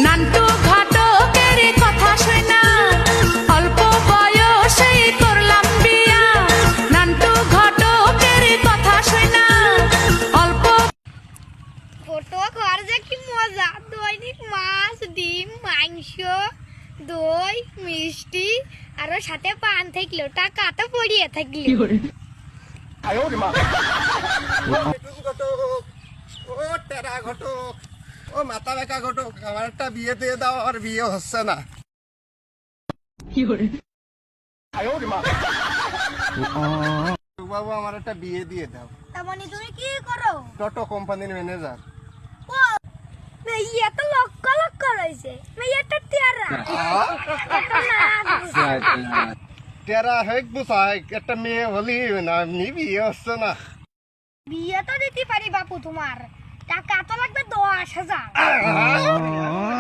নান্টু ঘটকের কথা শোনা অল্প বয়সেই করলাম বিয়া নান্টু ঘটকের কথা শোনা অল্প ঘটক আর যে কি মজা দৈনিক মাছ ডিম মাংস দই মিষ্টি আর সাথে পান থাকলো টাকা তো পড়িয়ে থাকলো ও টেরা ঘটক ও মাথা বেঁকা ঘটক আমার একটা বিয়ে দিয়ে দাও আর বিয়ে হচ্ছে না বাবু আমার একটা বিয়ে দিয়ে দাও তার মানে তুমি কি করো টোটো কোম্পানির ম্যানেজার ও মেয়ে তো লক্ষ লক্ষ রয়েছে মেয়েটা তেরা টেরা হেক বুঝাই একটা মেয়ে হলি না এমনি বিয়ে হচ্ছে না বিয়ে তো দিতে পারি বাপু তোমার টাকা তো লাগবে 10,000